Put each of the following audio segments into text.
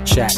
Check.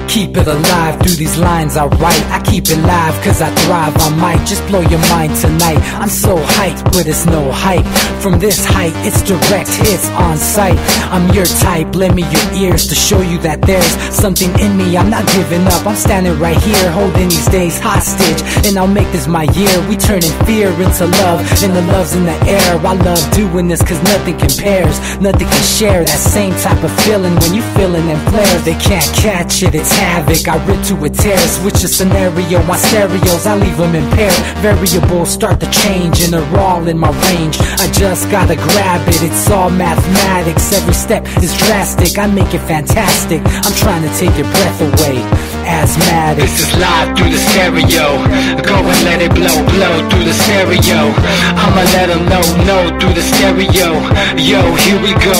Keep it alive through these lines I write. I keep it live cause I thrive. I might just blow your mind tonight. I'm so hyped, but it's no hype. From this height, it's direct hits on sight. I'm your type, lend me your ears to show you that there's something in me. I'm not giving up, I'm standing right here, holding these days hostage. And I'll make this my year. We turning fear into love, and the love's in the air. I love doing this cause nothing compares. Nothing can share that same type of feeling when you feeling and flare. They can't catch it, it's havoc. I rip to a tear, switch a scenario on stereos, I leave them impaired. Variables start to change and they're all in my range. I just gotta grab it, it's all mathematics. Every step is drastic, I make it fantastic. I'm trying to take your breath away. Asthmatic. This is live through the stereo. Go and let it blow, blow through the stereo. I'ma let them know through the stereo. Yo, here we go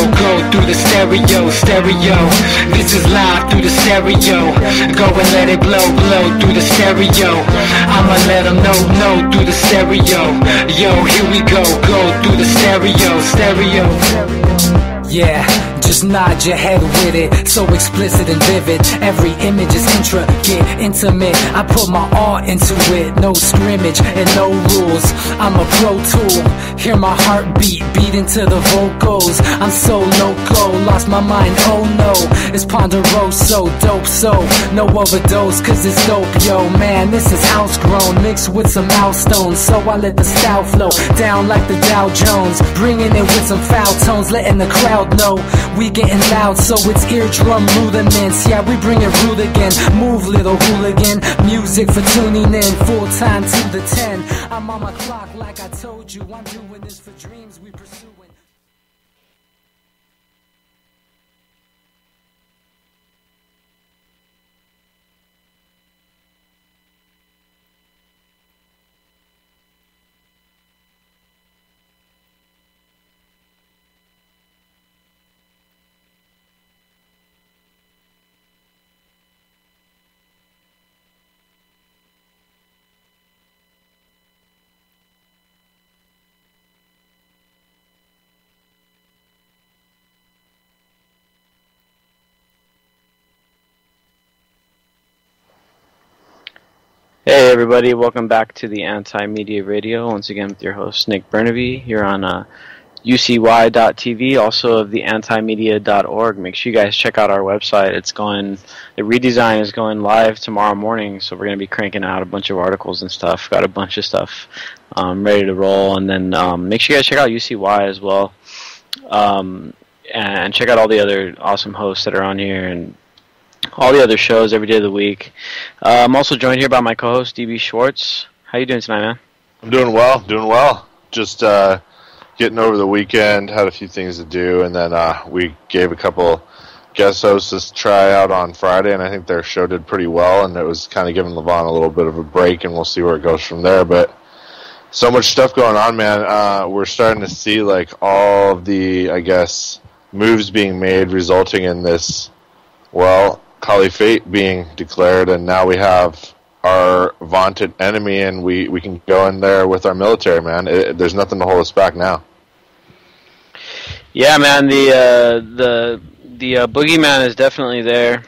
through the stereo, stereo. This is live through the stereo. Go and let it blow, blow through the stereo. I'ma let them know through the stereo. Yo, here we go through the stereo, stereo. Yeah, just nod your head with it, so explicit and vivid. Every image is intricate, intimate. I put my all into it, no scrimmage and no rules. I'm a pro tool, hear my heartbeat, beat into the vocals. I'm so loco, lost my mind, oh no. It's Ponderoso, dope, so no overdose, cause it's dope, yo. Man, this is house grown, mixed with some milestones. So I let the style flow down like the Dow Jones, bringing it with some foul tones, letting the crowd know we getting loud, so it's eardrum rudiments. Yeah, we bring it rude again. Move, little hooligan. Music for tuning in, full time to the 10. I'm on my clock like I told you. I'm doing this for dreams we pursuing. Hey everybody, welcome back to the Anti-Media Radio, once again with your host Nick Burnaby here on UCY.tv, also of the antimedia.org. Make sure you guys check out our website. The redesign is going live tomorrow morning, so we're going to be cranking out a bunch of articles and stuff. Got a bunch of stuff ready to roll, and then make sure you guys check out UCY as well, and check out all the other awesome hosts that are on here, and all the other shows every day of the week. I'm also joined here by my co-host, DB Schwartz. How you doing tonight, man? I'm doing well. Just getting over the weekend, had a few things to do, and then we gave a couple guest hosts a try out on Friday, and I think their show did pretty well, and it was kind of giving Levon a little bit of a break, and we'll see where it goes from there. But so much stuff going on, man. We're starting to see like all of the, I guess, moves being made resulting in this, well, Caliphate being declared, and now we have our vaunted enemy, and we can go in there with our military, man. There's nothing to hold us back now. Yeah, man. The boogeyman is definitely there.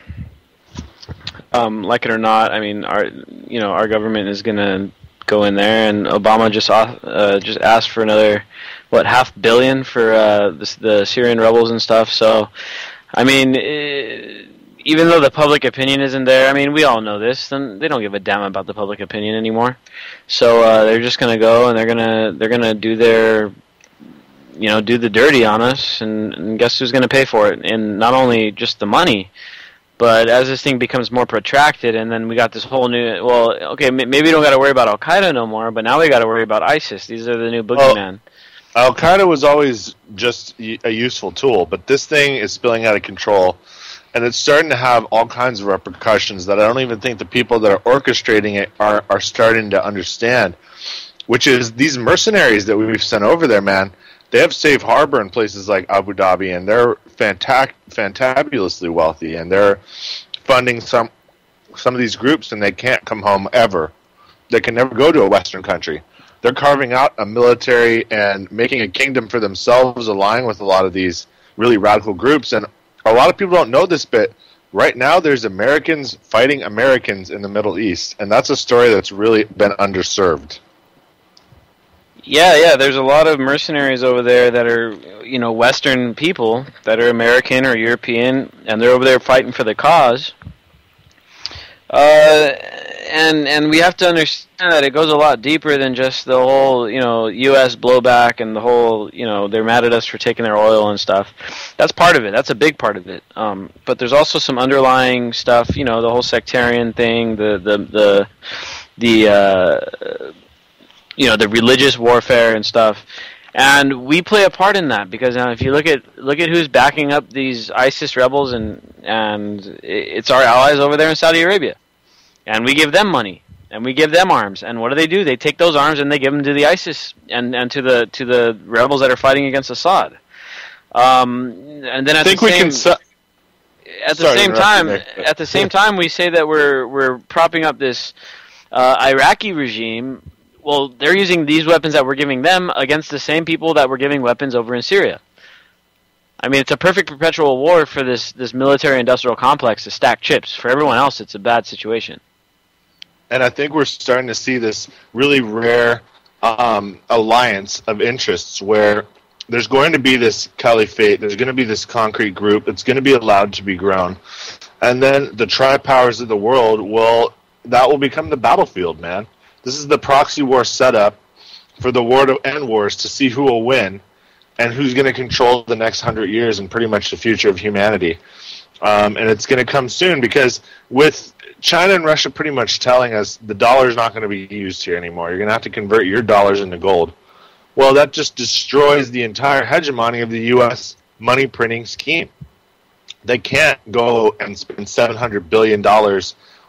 Like it or not, I mean, our government is gonna go in there, and Obama just asked for another $500 million for the Syrian rebels and stuff. So, I mean. Even though the public opinion isn't there, I mean, we all know this, then they don't give a damn about the public opinion anymore. So they're just gonna go and they're gonna do their, do the dirty on us, and guess who's gonna pay for it? And not only just the money, but as this thing becomes more protracted, and then we got this whole new, well, okay, maybe we don't got to worry about Al Qaeda no more, but now we got to worry about ISIS. These are the new boogeyman. Al Qaeda was always just a useful tool, but this thing is spilling out of control. And it's starting to have all kinds of repercussions that I don't even think the people that are orchestrating it are starting to understand, which is these mercenaries that we've sent over there, man, they have safe harbor in places like Abu Dhabi, and they're fantabulously wealthy, and they're funding some of these groups, and they can't come home ever. They can never go to a Western country. They're carving out a military and making a kingdom for themselves, aligning with a lot of these really radical groups. And a lot of people don't know this, but right now there's Americans fighting Americans in the Middle East, and that's a story that's really been underserved. Yeah, there's a lot of mercenaries over there that are, Western people that are American or European, and they're over there fighting for the cause. And we have to understand that it goes a lot deeper than just the whole, U.S. blowback and the whole, they're mad at us for taking their oil and stuff. That's part of it. That's a big part of it. But there's also some underlying stuff, the whole sectarian thing, the religious warfare and stuff. And we play a part in that because if you look at who's backing up these ISIS rebels, and it's our allies over there in Saudi Arabia. And we give them money, and we give them arms, and what do? They take those arms and they give them to the ISIS and to the rebels that are fighting against Assad. And then at the same time, we say that we're propping up this Iraqi regime. Well, they're using these weapons that we're giving them against the same people that we're giving weapons over in Syria. I mean, it's a perfect perpetual war for this military-industrial complex to stack chips. For everyone else, it's a bad situation. And I think we're starting to see this really rare alliance of interests where there's going to be this caliphate, there's going to be this concrete group, it's going to be allowed to be grown. And then the tri-powers of the world that will become the battlefield, man. This is the proxy war setup for the war to end wars to see who will win and who's going to control the next 100 years and pretty much the future of humanity. And it's going to come soon because with China and Russia pretty much telling us the dollar is not going to be used here anymore. You're going to have to convert your dollars into gold. Well, that just destroys the entire hegemony of the U.S. money printing scheme. They can't go and spend $700 billion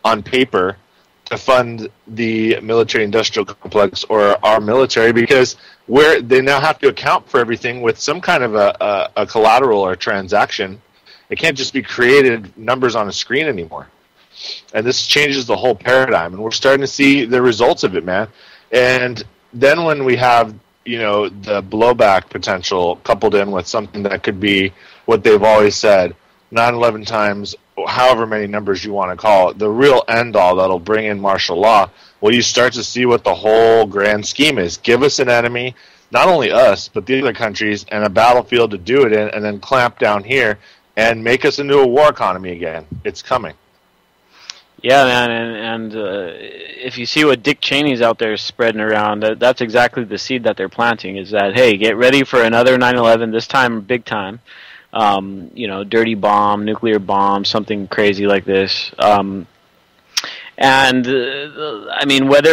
on paper to fund the military-industrial complex or our military because they now have to account for everything with some kind of a collateral or transaction. It can't just be created numbers on a screen anymore. And this changes the whole paradigm, and we're starting to see the results of it, man. And then when we have, the blowback potential coupled in with something that could be what they've always said, 9/11 times, however many numbers you want to call it, the real end-all that'll bring in martial law, well, you start to see what the whole grand scheme is. Give us an enemy, not only us, but the other countries, and a battlefield to do it in, and then clamp down here and make us into a war economy again. It's coming. Yeah, man, and if you see what Dick Cheney's out there spreading around, that's exactly the seed that they're planting, is that, hey, get ready for another 9/11, this time big time. Dirty bomb, nuclear bomb, something crazy like this. Whether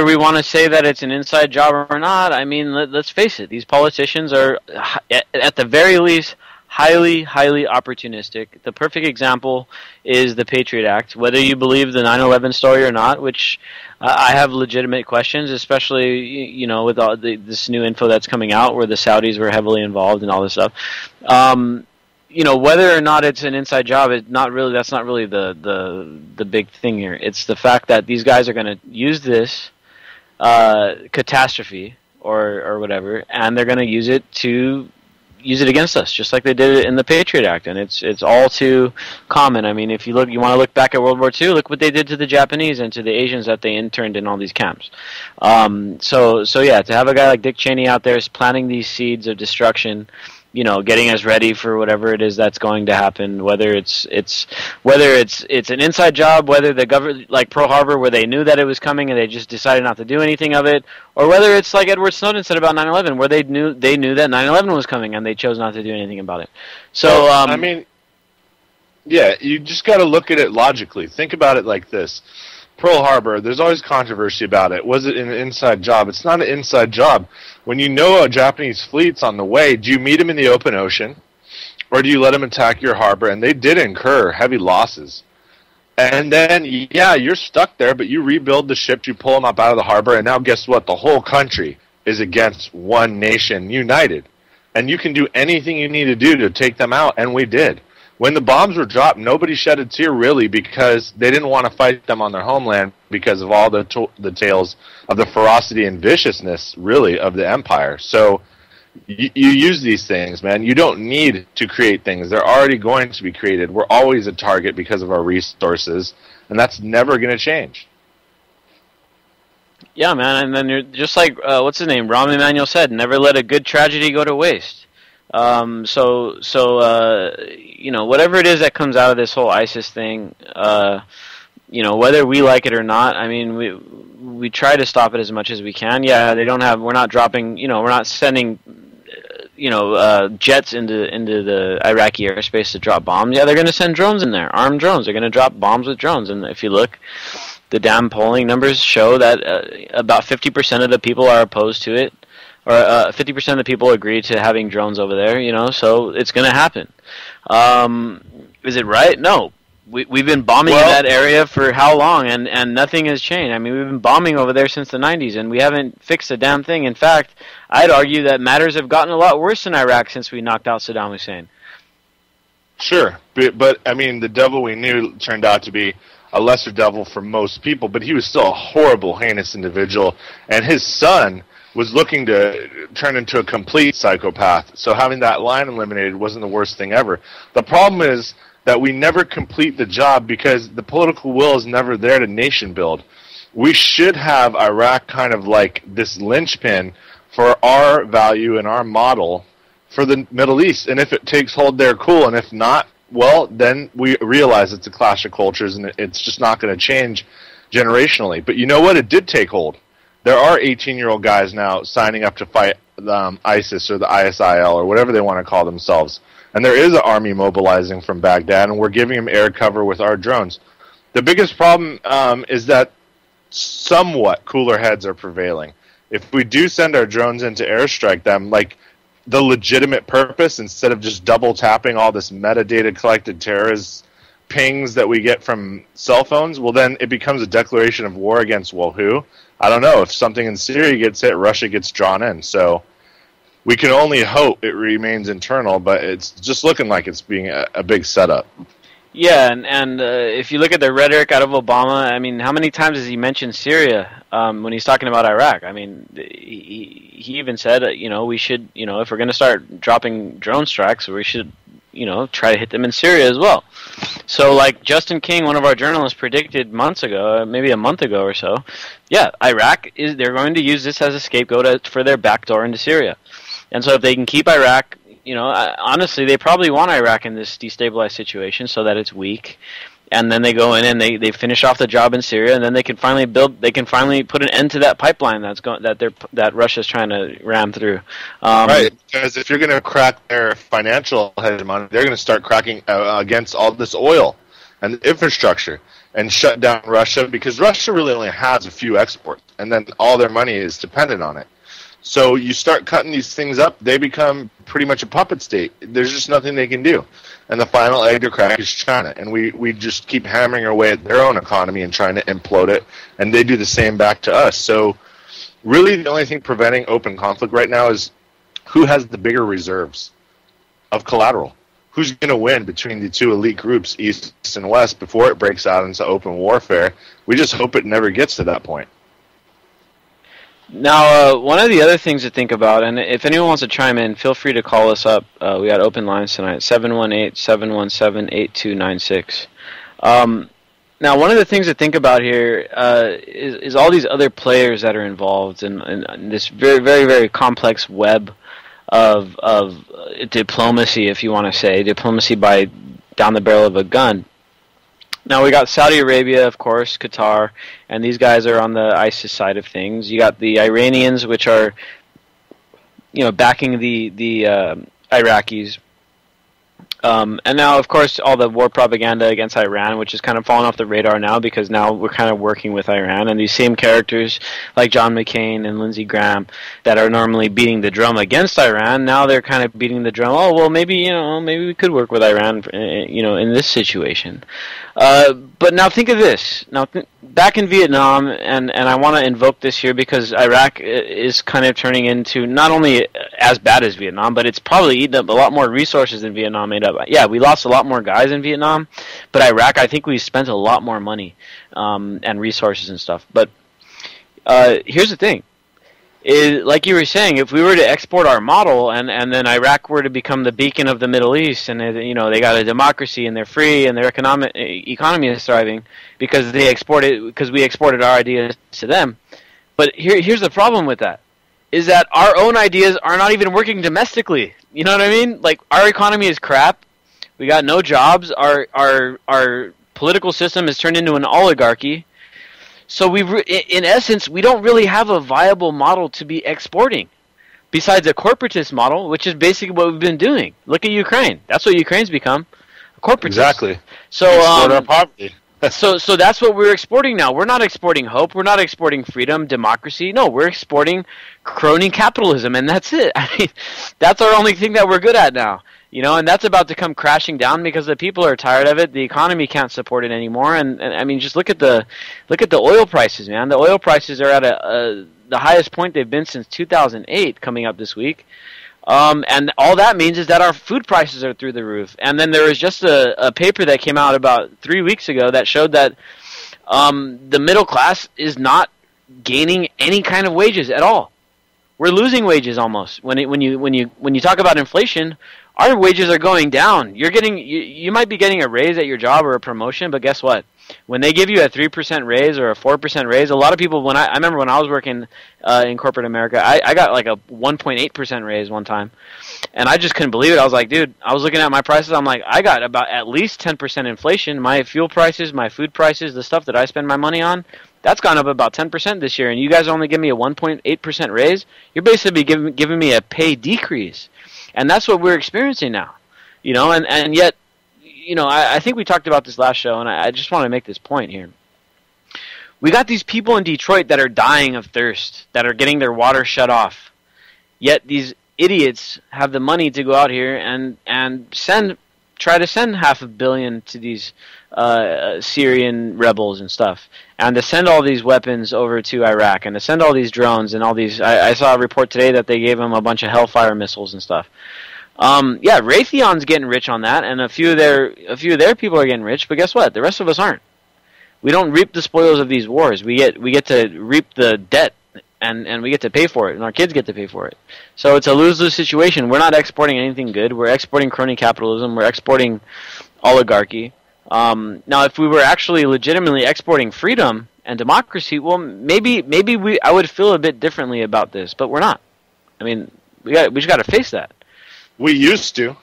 we want to say that it's an inside job or not, let's face it, these politicians are, at the very least, highly, highly opportunistic. The perfect example is the Patriot Act. Whether you believe the 9/11 story or not, which I have legitimate questions, especially with all this new info that's coming out where the Saudis were heavily involved and all this stuff. Whether or not it's an inside job, that's not really the big thing here. It's the fact that these guys are going to use this catastrophe or whatever, and they're going to use it against us, just like they did it in the Patriot Act, and it's all too common. I mean, if you want to look back at World War II, look what they did to the Japanese and to the Asians that they interned in all these camps. So yeah, to have a guy like Dick Cheney out there planting these seeds of destruction, getting us ready for whatever it is that's going to happen, whether it's an inside job, whether the government, like Pearl Harbor, where they knew that it was coming and they just decided not to do anything of it, or whether it's like Edward Snowden said about 9/11, where they knew that 9/11 was coming and they chose not to do anything about it. So, yeah, you just got to look at it logically. Think about it like this. Pearl Harbor, there's always controversy about it. Was it an inside job? It's not an inside job. When you know a Japanese fleet's on the way, do you meet them in the open ocean? Or do you let them attack your harbor? And they did incur heavy losses. And then, yeah, you're stuck there, but you rebuild the ship, you pull them up out of the harbor, and now guess what? The whole country is against one nation united. And you can do anything you need to do to take them out, and we did. When the bombs were dropped, nobody shed a tear, really, because they didn't want to fight them on their homeland because of all the tales of the ferocity and viciousness, really, of the empire. So You use these things, man. You don't need to create things. They're already going to be created. We're always a target because of our resources, and that's never going to change. Yeah, man, and then you're just like, what's his name? Rahm Emanuel said, never let a good tragedy go to waste. So whatever it is that comes out of this whole ISIS thing, whether we like it or not, I mean, we try to stop it as much as we can. Yeah, we're not dropping, we're not sending, jets into the Iraqi airspace to drop bombs. Yeah, they're going to send drones in there, armed drones. They're going to drop bombs with drones. And if you look, the damn polling numbers show that about 50% of the people are opposed to it, or 50% of the people agree to having drones over there. So it's going to happen. Is it right? No. We've been bombing in that area for how long, and nothing has changed. I mean, we've been bombing over there since the 90s, and we haven't fixed a damn thing. In fact, I'd argue that matters have gotten a lot worse in Iraq since we knocked out Saddam Hussein. Sure, but I mean, the devil we knew turned out to be a lesser devil for most people, but he was still a horrible, heinous individual, and his son was looking to turn into a complete psychopath. So having that line eliminated wasn't the worst thing ever. The problem is that we never complete the job because the political will is never there to nation build. We should have Iraq kind of like this linchpin for our value and our model for the Middle East. And if it takes hold there, cool. And if not, well, then we realize it's a clash of cultures and it's just not going to change generationally. But you know what? It did take hold. There are 18-year-old guys now signing up to fight ISIS or the ISIL or whatever they want to call themselves. And there is an army mobilizing from Baghdad, and we're giving them air cover with our drones. The biggest problem is that somewhat cooler heads are prevailing. If we do send our drones in to airstrike them, like the legitimate purpose, instead of just double tapping all this metadata collected terrorist pings that we get from cell phones, well, then it becomes a declaration of war against, well, who? I don't know. If something in Syria gets hit, Russia gets drawn in. So we can only hope it remains internal, but it's just looking like it's being a big setup. Yeah, and if you look at the rhetoric out of Obama, I mean, how many times has he mentioned Syria when he's talking about Iraq? I mean, he even said, we should, if we're going to start dropping drone strikes, we should, try to hit them in Syria as well. So, like Justin King, one of our journalists, predicted months ago, maybe a month ago or so, yeah, they're going to use this as a scapegoat for their backdoor into Syria. And so if they can keep Iraq, honestly, they probably want Iraq in this destabilized situation so that it's weak. And then they go in and they finish off the job in Syria, and then they can finally put an end to that pipeline that Russia's trying to ram through. Right, because if you're going to crack their financial hegemony, they're going to start cracking against all this oil and infrastructure and shut down Russia, because Russia really only has a few exports, and then all their money is dependent on it. So you start cutting these things up, they become pretty much a puppet state. There's just nothing they can do. And the final egg to crack is China. And we just keep hammering away at their own economy and trying to implode it. And they do the same back to us. So really the only thing preventing open conflict right now is who has the bigger reserves of collateral. Who's going to win between the two elite groups, East and West, before it breaks out into open warfare. We just hope it never gets to that point. Now, one of the other things to think about, and if anyone wants to chime in, feel free to call us up. We got open lines tonight, 718-717-8296. Now, one of the things to think about here is all these other players that are involved in this very, very, very complex web of diplomacy, if you want to say, diplomacy by down the barrel of a gun. Now, we got Saudi Arabia, of course, Qatar, and these guys are on the ISIS side of things. You got the Iranians, which are, backing the Iraqis. And now, of course, all the war propaganda against Iran, which is kind of fallen off the radar now because now we're kind of working with Iran. And these same characters like John McCain and Lindsey Graham that are normally beating the drum against Iran, now they're kind of beating the drum. Oh, well, maybe we could work with Iran, in this situation. But now think of this. Now, back in Vietnam, and I want to invoke this here because Iraq is kind of turning into not only as bad as Vietnam, but it's probably eaten up a lot more resources than Vietnam made up. Yeah, we lost a lot more guys in Vietnam, but Iraq, I think we spent a lot more money and resources and stuff. But here's the thing. is, like you were saying, if we were to export our model and then Iraq were to become the beacon of the Middle East, and they got a democracy and they're free and their economy is thriving because we exported our ideas to them. But here's the problem with that, is that our own ideas are not even working domestically. You know what I mean? Like, our economy is crap. We got no jobs. Our political system has turned into an oligarchy. So in essence, we don't really have a viable model to be exporting, besides a corporatist model, which is basically what we've been doing. Look at Ukraine. That's what Ukraine's become, a corporatist. Exactly. So export our poverty. so that's what we're exporting now. We're not exporting hope. We're not exporting freedom, democracy. No, we're exporting crony capitalism, and that's it. I mean, that's our only thing that we're good at now. And that's about to come crashing down because the people are tired of it. The economy can't support it anymore. And I mean, just look at the oil prices, man. The oil prices are at the highest point they've been since 2008, coming up this week. And all that means is that our food prices are through the roof. And then there was just a paper that came out about 3 weeks ago that showed that the middle class is not gaining any kind of wages at all. We're losing wages almost. When you talk about inflation, our wages are going down. You might be getting a raise at your job or a promotion, but guess what? When they give you a 3% raise or a 4% raise, a lot of people, I remember when I was working in corporate America, I got like a 1.8% raise one time. And I just couldn't believe it. I was like, dude, I was looking at my prices. I'm like, I got about at least 10% inflation. My fuel prices, my food prices, the stuff that I spend my money on, that's gone up about 10% this year. And you guys only give me a 1.8% raise? You're basically giving me a pay decrease. And that's what we're experiencing now, and yet, I think we talked about this last show, and I just want to make this point here. We got these people in Detroit that are dying of thirst, that are getting their water shut off, yet these idiots have the money to go out here and try to send $500 million to these Syrian rebels and stuff, and to send all these weapons over to Iraq, and to send all these drones and all these. I saw a report today that they gave them a bunch of Hellfire missiles and stuff. Raytheon's getting rich on that, and a few of their people are getting rich. But guess what? The rest of us aren't. We don't reap the spoils of these wars. We get to reap the debt, and we get to pay for it, and our kids get to pay for it. So it's a lose-lose situation. We're not exporting anything good. We're exporting crony capitalism. We're exporting oligarchy. Now, if we were actually legitimately exporting freedom and democracy, well, maybe I would feel a bit differently about this, but we're not. I mean, we just got to face that. We used to,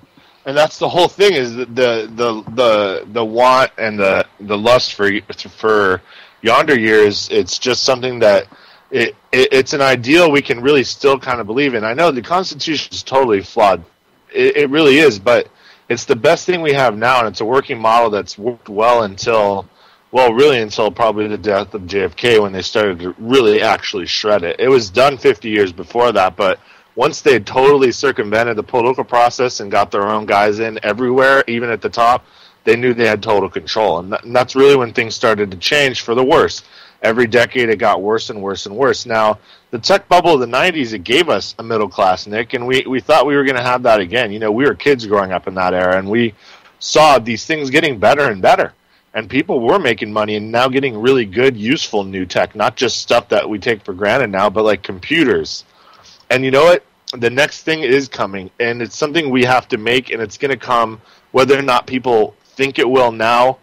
and that's the whole thing. Is the want and the lust for yonder years. It's just something that it's an ideal we can really still kind of believe in. I know the Constitution is totally flawed. It really is, but it's the best thing we have now, and it's a working model that's worked well until probably the death of JFK, when they started to really actually shred it. It was done 50 years before that, but once they totally circumvented the political process and got their own guys in everywhere, even at the top, they knew they had total control. And that's really when things started to change for the worse. Every decade it got worse and worse and worse. Now, the tech bubble of the 90s, it gave us a middle class, Nick, and we thought we were going to have that again. We were kids growing up in that era, and we saw these things getting better and better. And people were making money and now getting really good, useful new tech, not just stuff that we take for granted now, but like computers. And you know what? The next thing is coming, and it's something we have to make, and it's going to come whether or not people think it will now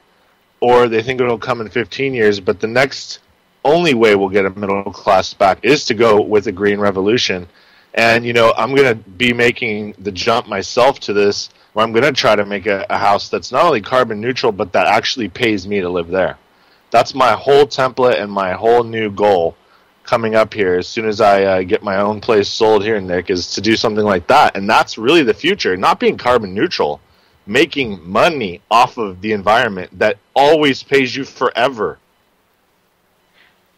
or they think it will come in 15 years. But the next only way we'll get a middle class back is to go with a green revolution. And, I'm going to be making the jump myself to this, where I'm going to try to make a house that's not only carbon neutral, but that actually pays me to live there. That's my whole template and my whole new goal coming up here as soon as I get my own place sold here, Nick, is to do something like that. And that's really the future, not being carbon neutral, making money off of the environment that always pays you forever.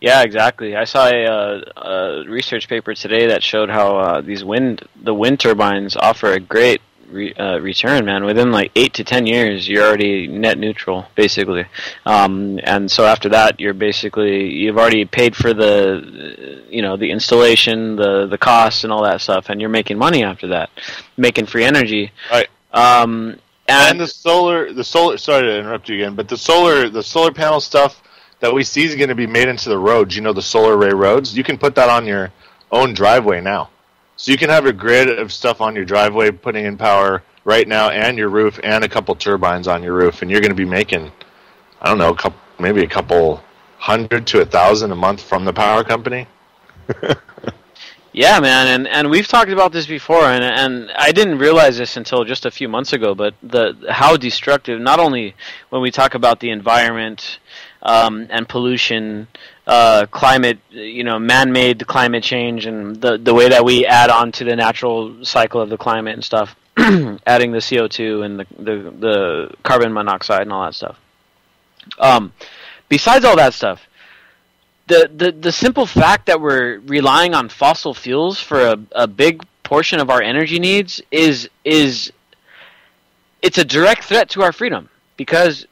Yeah, exactly. I saw a research paper today that showed how the wind turbines offer a great return, man. Within like 8 to 10 years, you're already net neutral, basically. And so after that, you've already paid for the installation, the costs, and all that stuff, and you're making money after that, making free energy. Right. And the solar. Sorry to interrupt you again, but the solar panel stuff that we see is going to be made into the roads. The solar array roads. You can put that on your own driveway now. So you can have a grid of stuff on your driveway putting in power right now, and your roof, and a couple turbines on your roof, and you're going to be making, I don't know, maybe a couple $100 to $1,000 a month from the power company. Yeah, man, and we've talked about this before, and I didn't realize this until just a few months ago, but how destructive, not only when we talk about the environment and pollution, climate, man-made climate change, and the way that we add on to the natural cycle of the climate and stuff, adding the CO2 and the carbon monoxide and all that stuff. Besides all that stuff, the simple fact that we're relying on fossil fuels for a big portion of our energy needs is it's a direct threat to our freedom, because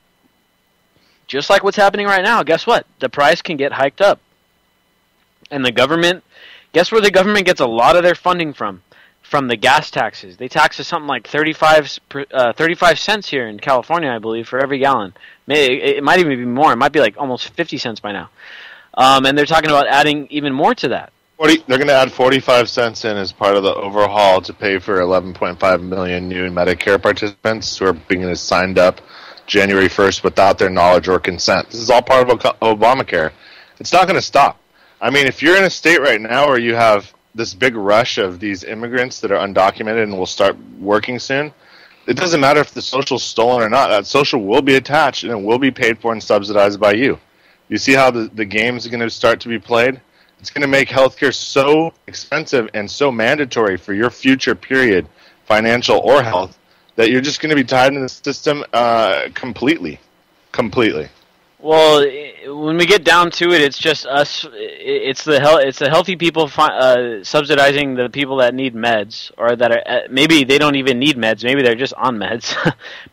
just like what's happening right now, guess what? The price can get hiked up. And the government, guess where the government gets a lot of their funding from? From the gas taxes. They tax us something like 35 cents here in California, I believe, for every gallon. It might even be more. It might be like almost 50 cents by now. And they're talking about adding even more to that. They're going to add 45 cents in as part of the overhaul to pay for 11.5 million new Medicare participants who are being signed up January 1st without their knowledge or consent. This is all part of Obamacare. It's not going to stop. I mean, if you're in a state right now where you have this big rush of these immigrants that are undocumented and will start working soon, it doesn't matter if the social's stolen or not. That social will be attached and it will be paid for and subsidized by you. You see how the games are going to start to be played? It's going to make healthcare so expensive and so mandatory for your future period, financial or health, that you're just going to be tied in the system completely. Well, when we get down to it, it's just us. It's the healthy people subsidizing the people that need meds, or that are, maybe they don't even need meds. Maybe they're just on meds,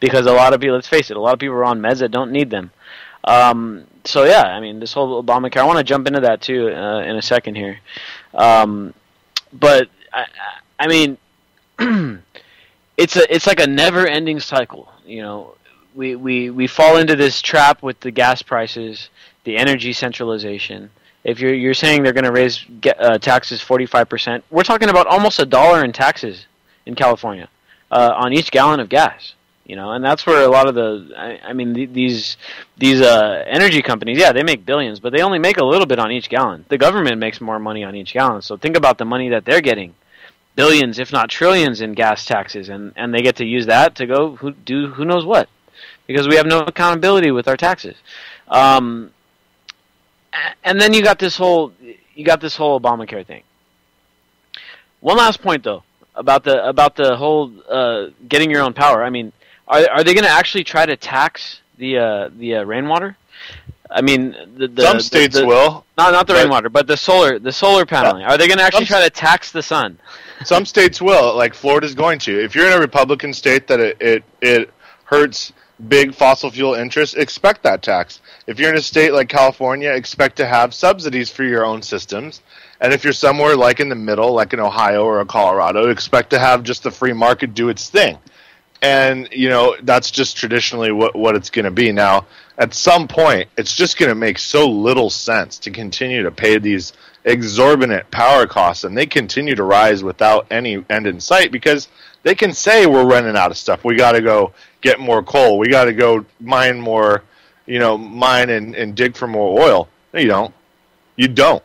because a lot of people. Let's face it, a lot of people are on meds that don't need them. So yeah, I mean, this whole Obamacare. I want to jump into that too in a second here, but I mean, it's like a never-ending cycle. You know, we fall into this trap with the gas prices, the energy centralization. If you're saying they're going to raise taxes 45%, we're talking about almost $1 in taxes in California on each gallon of gas. You know, and that's where a lot of these energy companies, yeah, they make billions, but they only make a little bit on each gallon. The government makes more money on each gallon, so think about the money that they're getting. Billions, if not trillions, in gas taxes, and they get to use that to go who knows what, because we have no accountability with our taxes. And then you got this whole Obamacare thing. One last point though about the whole getting your own power. I mean, are they going to actually try to tax the rainwater? I mean, some states will. Not the rainwater, but the solar paneling. Are they going to actually try to tax the sun? Some states will, like Florida's going to. If you're in a Republican state that it hurts big fossil fuel interests, expect that tax. If you're in a state like California, expect to have subsidies for your own systems. And if you're somewhere like in the middle, like in Ohio or Colorado, expect to have just the free market do its thing. And, you know, that's just traditionally what it's going to be. Now, at some point, it's just going to make so little sense to continue to pay these exorbitant power costs, and they continue to rise without any end in sight, because they can say we're running out of stuff. We got to go get more coal. We got to go mine more, mine and dig for more oil. No, you don't. You don't.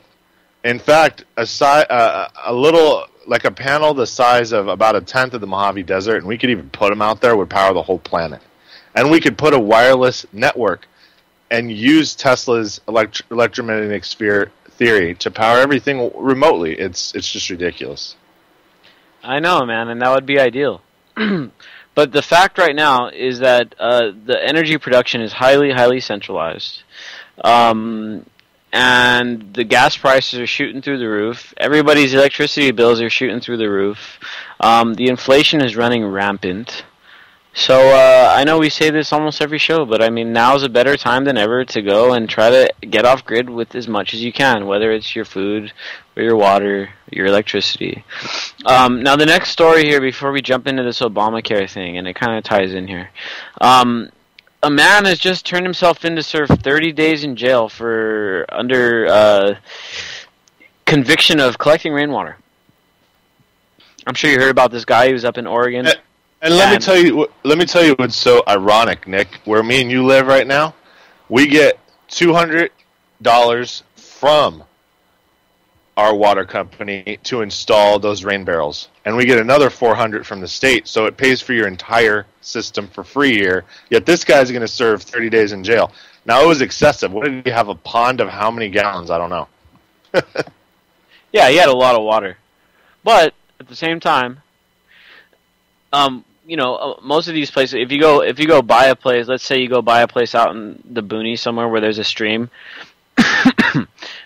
In fact, a little, like a panel the size of about a tenth of the Mojave Desert, and we could even put them out there, would power the whole planet. And we could put a wireless network and use Tesla's electromagnetic sphere theory to power everything remotely. It's just ridiculous. I know, man, and that would be ideal. But the fact right now is that the energy production is highly, highly centralized. And the gas prices are shooting through the roof. Everybody's electricity bills are shooting through the roof. The inflation is running rampant. So I know we say this almost every show, but I mean, now's a better time than ever to go and try to get off grid with as much as you can, whether it's your food or your water, your electricity. Now, the next story here, before we jump into this Obamacare thing, and it kind of ties in here. A man has just turned himself in to serve 30 days in jail for conviction of collecting rainwater. I'm sure you heard about this guy who's up in Oregon. And let me tell you what's so ironic, Nick. Where me and you live right now, we get $200 from our water company to install those rain barrels, and we get another $400 from the state. So it pays for your entire system for free here. Yet this guy's going to serve 30 days in jail. Now it was excessive. What did he have? A pond of how many gallons? I don't know. Yeah, he had a lot of water, but at the same time, most of these places, if you go buy a place, let's say you go buy a place out in the boonies somewhere where there's a stream.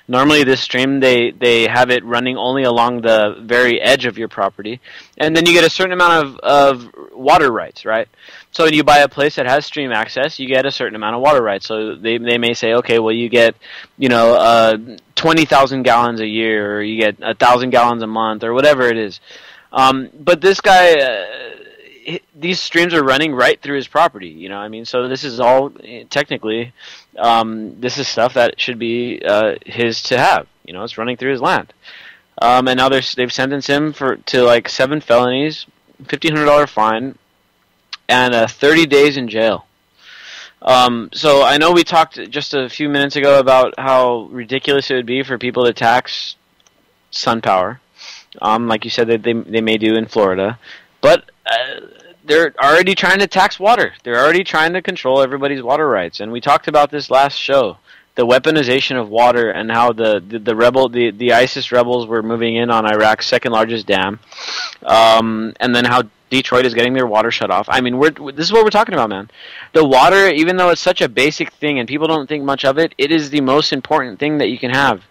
Normally this stream, they have it running only along the very edge of your property, and then you get a certain amount of water rights, right? So when you buy a place that has stream access, you get a certain amount of water rights. So they may say, okay, well you get 20,000 gallons a year, or you get 1,000 gallons a month, or whatever it is. But this guy, these streams are running right through his property. So this is all technically, this is stuff that should be his to have. It's running through his land. And now they've sentenced him to like 7 felonies, $1,500 fine, and 30 days in jail. So I know we talked just a few minutes ago about how ridiculous it would be for people to tax sun power, like you said that they may do in Florida, but they're already trying to tax water. They're already trying to control everybody's water rights, and we talked about this last show, the weaponization of water and how the ISIS rebels were moving in on Iraq's second largest dam, and then how Detroit is getting their water shut off. I mean, this is what we're talking about, man. The water, even though it's such a basic thing and people don't think much of it, it is the most important thing that you can have.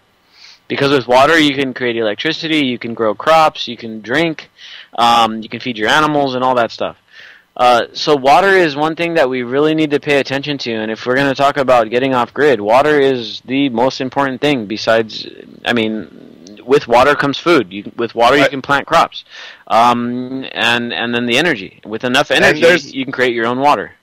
Because with water, you can create electricity, you can grow crops, you can drink, you can feed your animals and all that stuff. So water is one thing that we really need to pay attention to, and if we're going to talk about getting off grid, water is the most important thing. Besides, with water comes food. With water, you can plant crops, and then the energy. With enough energy, you can create your own water.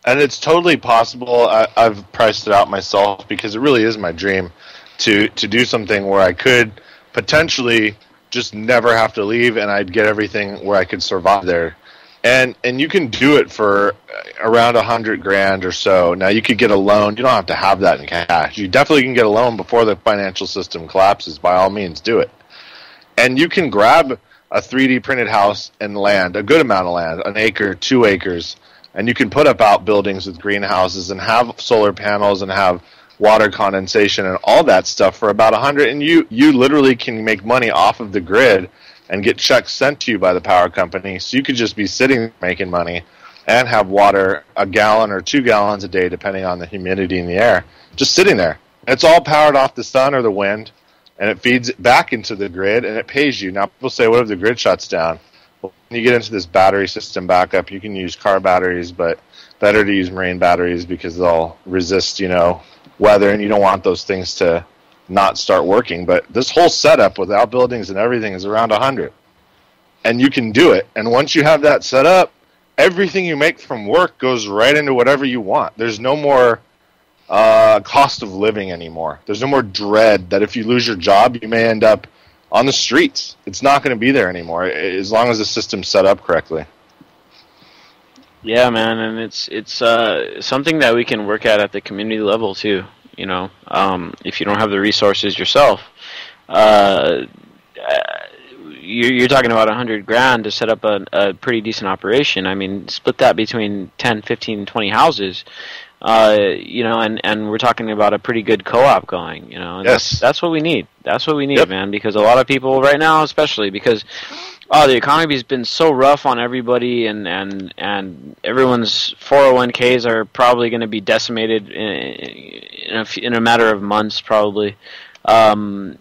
And it's totally possible. I've priced it out myself because it really is my dream to do something where I could potentially just never have to leave, and I'd get everything where I could survive there. And you can do it for around $100,000 or so. Now you could get a loan. You don't have to have that in cash. You definitely can get a loan before the financial system collapses. By all means, do it. And you can grab a 3D printed house and land, a good amount of land, 1 acre, 2 acres, and you can put up outbuildings with greenhouses and have solar panels and have water condensation and all that stuff for about $100,000. And you literally can make money off of the grid and get checks sent to you by the power company. So you could just be sitting making money and have water 1 gallon or 2 gallons a day, depending on the humidity in the air, just sitting there. And it's all powered off the sun or the wind, and it feeds it back into the grid, and it pays you. Now, people say, what if the grid shuts down? Well, when you get into this battery system backup, you can use car batteries, but better to use marine batteries because they'll resist, weather, and you don't want those things to not start working. But this whole setup with outbuildings and everything is around $100,000, and you can do it. And once you have that set up, everything you make from work goes right into whatever you want. There's no more cost of living anymore. There's no more dread that if you lose your job, you may end up on the streets. It's not going to be there anymore as long as the system's set up correctly. Yeah, man, and it's something that we can work at the community level too. If you don't have the resources yourself, you're talking about $100,000 to set up a pretty decent operation. I mean, split that between 10, 15, 20 houses, and we're talking about a pretty good co-op going. And yes. That's what we need. That's what we need, Yep. man. Because a lot of people right now, especially because the economy's been so rough on everybody, and everyone's 401ks are probably going to be decimated in a matter of months, probably. We're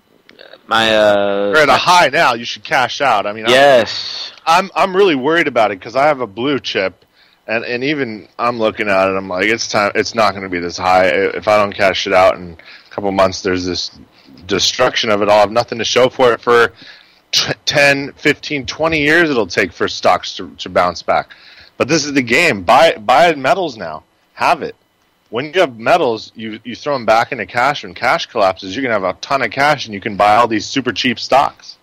at a high now. You should cash out. I mean, yes, I'm really worried about it because I have a blue chip, and even I'm looking at it. I'm like, it's time. It's not going to be this high if I don't cash it out in a couple months. There's this destruction of it. I'll have nothing to show for it for 10, 15, 20 years it'll take for stocks to bounce back. But this is the game. Buy metals now. Have it. when you have metals, you throw them back into cash. When cash collapses, you're going to have a ton of cash, and you can buy all these super cheap stocks.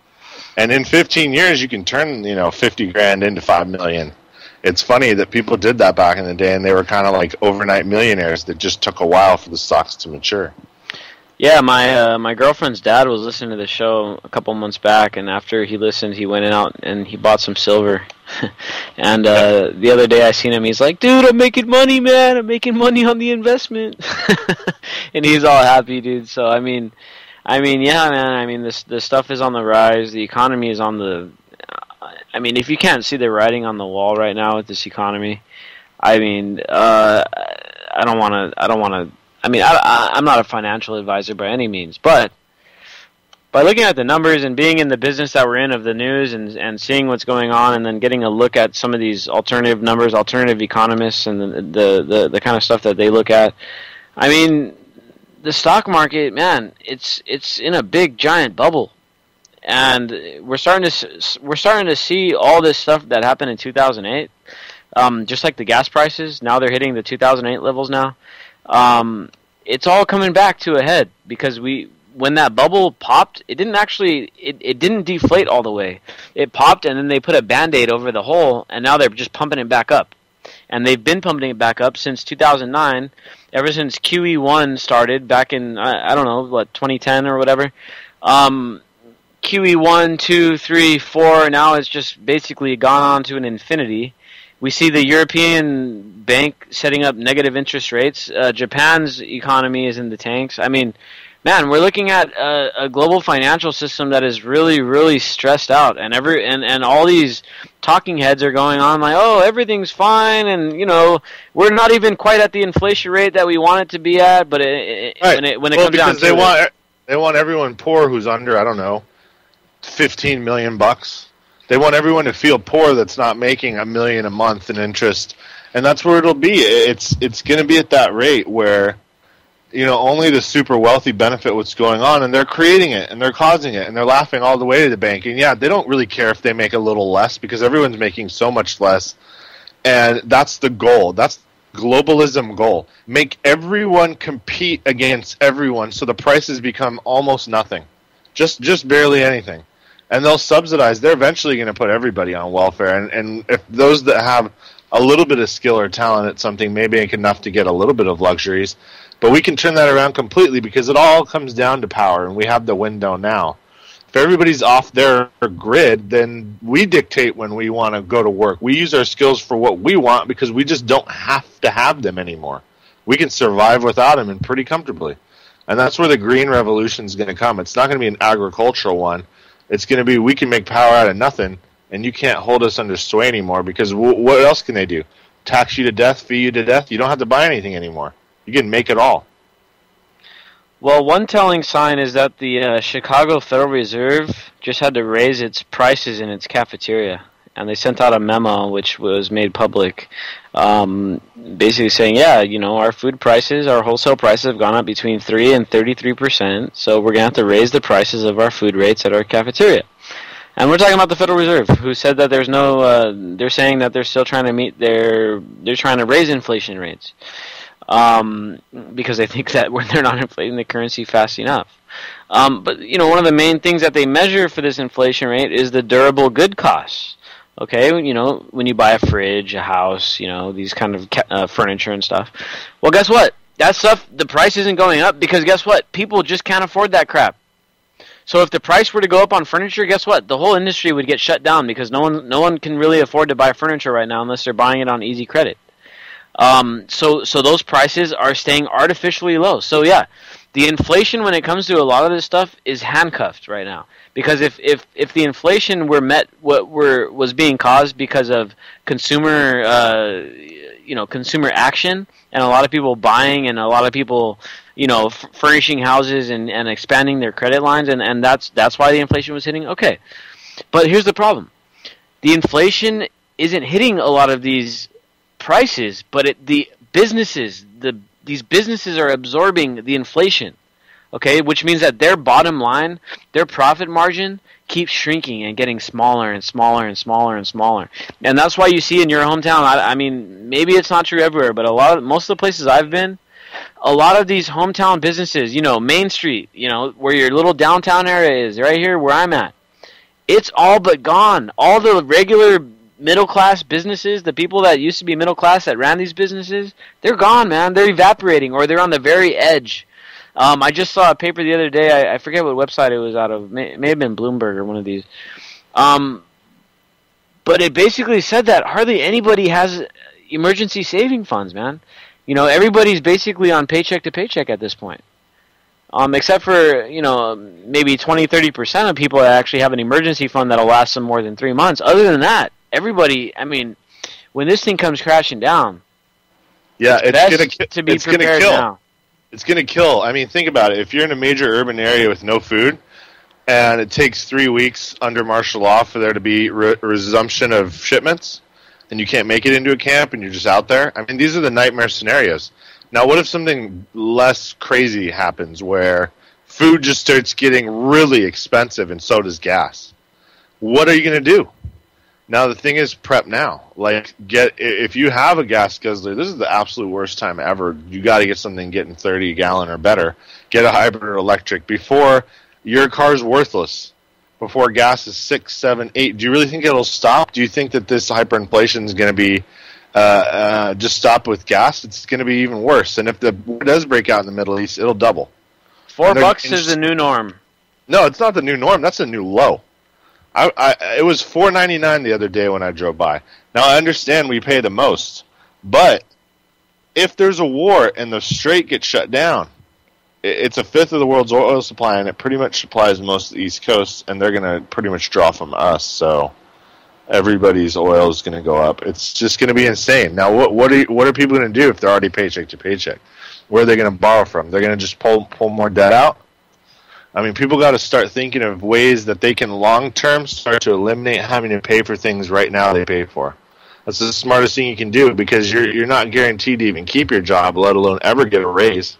And in 15 years, you can turn 50 grand into 5 million. It's funny that people did that back in the day, and they were kind of like overnight millionaires that just took a while for the stocks to mature. Yeah, my girlfriend's dad was listening to the show a couple months back, and after he listened, he went out and he bought some silver. And the other day I seen him, he's like, dude, I'm making money, man. I'm making money on the investment. And he's all happy, dude. So, I mean, yeah, man. I mean, the stuff is on the rise. The economy is on the... I mean, if you can't see the writing on the wall right now with this economy, I mean, I don't want to... I mean, I'm not a financial advisor by any means, but by looking at the numbers and being in the business that we're in of the news and seeing what's going on, and then getting a look at some of these alternative numbers, alternative economists, and the kind of stuff that they look at, I mean, the stock market, man, it's in a big giant bubble, and we're starting to see all this stuff that happened in 2008, just like the gas prices. Now they're hitting the 2008 levels now. It's all coming back to a head because when that bubble popped, it didn't deflate all the way. It popped, and then they put a Band-Aid over the hole, and now they're just pumping it back up. And they've been pumping it back up since 2009, ever since QE1 started back in, I don't know, 2010 or whatever. QE1, 2, 3, 4, now it's just basically gone on to an infinity. We see the European bank setting up negative interest rates. Japan's economy is in the tanks. I mean, man, we're looking at a global financial system that is really, really stressed out, and all these talking heads are going on like, oh, everything's fine, and we're not even quite at the inflation rate that we want it to be at. But when it comes down to they want everyone poor who's under, I don't know, $15 million. They want everyone to feel poor that's not making $1 million a month in interest, and that's where it'll be. It's going to be at that rate where, only the super wealthy benefit what's going on, and they're creating it, and they're causing it, and they're laughing all the way to the bank. And yeah, they don't really care if they make a little less because everyone's making so much less, and that's the goal. That's globalism goal. Make everyone compete against everyone so the prices become almost nothing, just barely anything. And they'll subsidize. They're eventually going to put everybody on welfare. And if those that have a little bit of skill or talent at something may make enough to get a little bit of luxuries, but we can turn that around completely because it all comes down to power, and we have the window now. If everybody's off their grid, then we dictate when we want to go to work. We use our skills for what we want because we just don't have to have them anymore. We can survive without them and pretty comfortably. And that's where the green revolution is going to come. It's not going to be an agricultural one. It's going to be, we can make power out of nothing, and you can't hold us under sway anymore because what else can they do? Tax you to death, fee you to death? You don't have to buy anything anymore. You can make it all. Well, one telling sign is that the Chicago Federal Reserve just had to raise its prices in its cafeteria, and they sent out a memo which was made public basically saying, our food prices, our wholesale prices have gone up between 3 and 33%, so we're going to have to raise the prices of our food rates at our cafeteria. And we're talking about the Federal Reserve, who said that there's no, they're saying that they're still trying to they're trying to raise inflation rates because they think that they're not inflating the currency fast enough. But, one of the main things that they measure for this inflation rate is the durable good costs. Okay, when you buy a fridge, a house, these kind of furniture and stuff. Well, guess what? That stuff, the price isn't going up because guess what? People just can't afford that crap. So if the price were to go up on furniture, guess what? The whole industry would get shut down because no one can really afford to buy furniture right now unless they're buying it on easy credit. So those prices are staying artificially low. So yeah, the inflation when it comes to a lot of this stuff is handcuffed right now. Because if the inflation was being caused because of consumer action and a lot of people buying and a lot of people furnishing houses and expanding their credit lines and that's why the inflation was hitting. Okay, but here's the problem: the inflation isn't hitting a lot of these prices, but these businesses are absorbing the inflation. Okay, which means that their bottom line, their profit margin, keeps shrinking and getting smaller and smaller and smaller and smaller. And that's why you see in your hometown, I mean, maybe it's not true everywhere, but most of the places I've been, a lot of these hometown businesses, Main Street, where your little downtown area is, right here where I'm at, it's all but gone. All the regular middle-class businesses, the people that used to be middle-class that ran these businesses, they're gone, man. They're evaporating, or they're on the very edge. I just saw a paper the other day. I forget what website it was out of. It may have been Bloomberg or one of these. But it basically said that hardly anybody has emergency saving funds, man. Everybody's basically on paycheck to paycheck at this point. Except for, maybe 20-30% of people that actually have an emergency fund that'll last them more than 3 months. Other than that, everybody, when this thing comes crashing down, it's going to kill. Now. It's going to kill. Think about it. If you're in a major urban area with no food, and it takes 3 weeks under martial law for there to be resumption of shipments, and you can't make it into a camp, and you're just out there. These are the nightmare scenarios. Now, what if something less crazy happens, where food just starts getting really expensive, and so does gas? What are you going to do? Now, the thing is, prep now. If you have a gas guzzler, this is the absolute worst time ever. You got to get something getting 30 gallon or better. Get a hybrid or electric before your car's worthless, before gas is 6, 7, 8. Do you really think it'll stop? Do you think that this hyperinflation is going to be just stop with gas? It's going to be even worse. And if the war does break out in the Middle East, it'll double. $4 is the new norm. No, it's not the new norm. That's a new low. It was $4.99 the other day when I drove by. Now, I understand we pay the most, but if there's a war and the strait gets shut down, it's a fifth of the world's oil supply, and it pretty much supplies most of the East Coast, and they're going to pretty much draw from us, so everybody's oil is going to go up. It's just going to be insane. Now, what are people going to do if they're already paycheck to paycheck? Where are they going to borrow from? They're going to just pull more debt out? People got to start thinking of ways that they can long-term start to eliminate having to pay for things right now they pay for. That's the smartest thing you can do, because you're not guaranteed to even keep your job, let alone ever get a raise.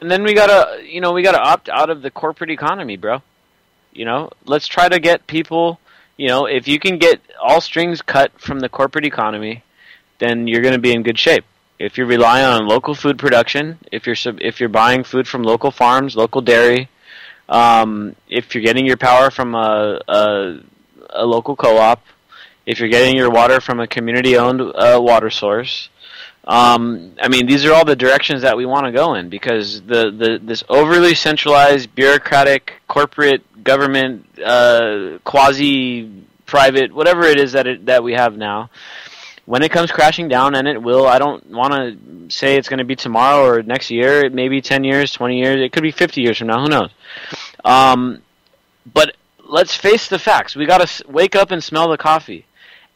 And then we gotta opt out of the corporate economy, bro. Let's try to get people. If you can get all strings cut from the corporate economy, then you're going to be in good shape. If you're relying on local food production, if you're buying food from local farms, local dairy, if you're getting your power from a local co-op, if you're getting your water from a community-owned water source. These are all the directions that we want to go in, because this overly centralized, bureaucratic, corporate, government, quasi-private, whatever it is that we have now, when it comes crashing down, and it will, I don't want to say it's going to be tomorrow or next year. It may be 10 years, 20 years. It could be 50 years from now. Who knows? But let's face the facts. We got to wake up and smell the coffee.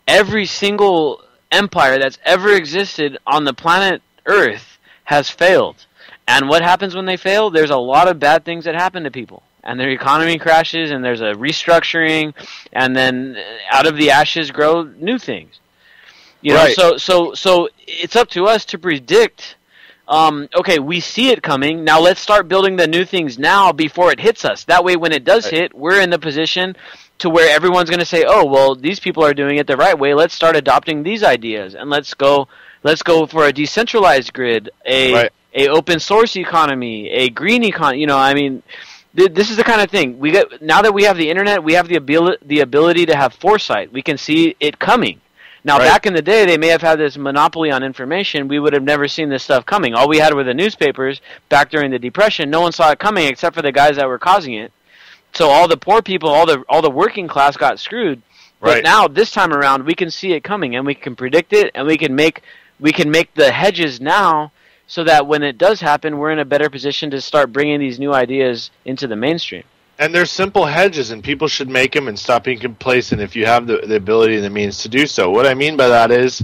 Every single empire that's ever existed on the planet Earth has failed. And what happens when they fail? There's a lot of bad things that happen to people. And their economy crashes, and there's a restructuring, and then out of the ashes grow new things. Right. So it's up to us to predict, okay, we see it coming, now let's start building the new things now before it hits us. That way when it does hit, we're in the position to where everyone's going to say, oh, well, these people are doing it the right way. Let's start adopting these ideas, and let's go for a decentralized grid, a open source economy, a green economy. This is the kind of thing now that we have the internet, we have the ability to have foresight. We can see it coming. Now, back in the day, they may have had this monopoly on information. We would have never seen this stuff coming. All we had were the newspapers back during the Depression. No one saw it coming except for the guys that were causing it. So all the poor people, all the working class got screwed. But now, this time around, we can see it coming, and we can predict it, and we can make the hedges now, so that when it does happen, we're in a better position to start bringing these new ideas into the mainstream. And they're simple hedges, and people should make them and stop being complacent if you have the ability and the means to do so. What I mean by that is,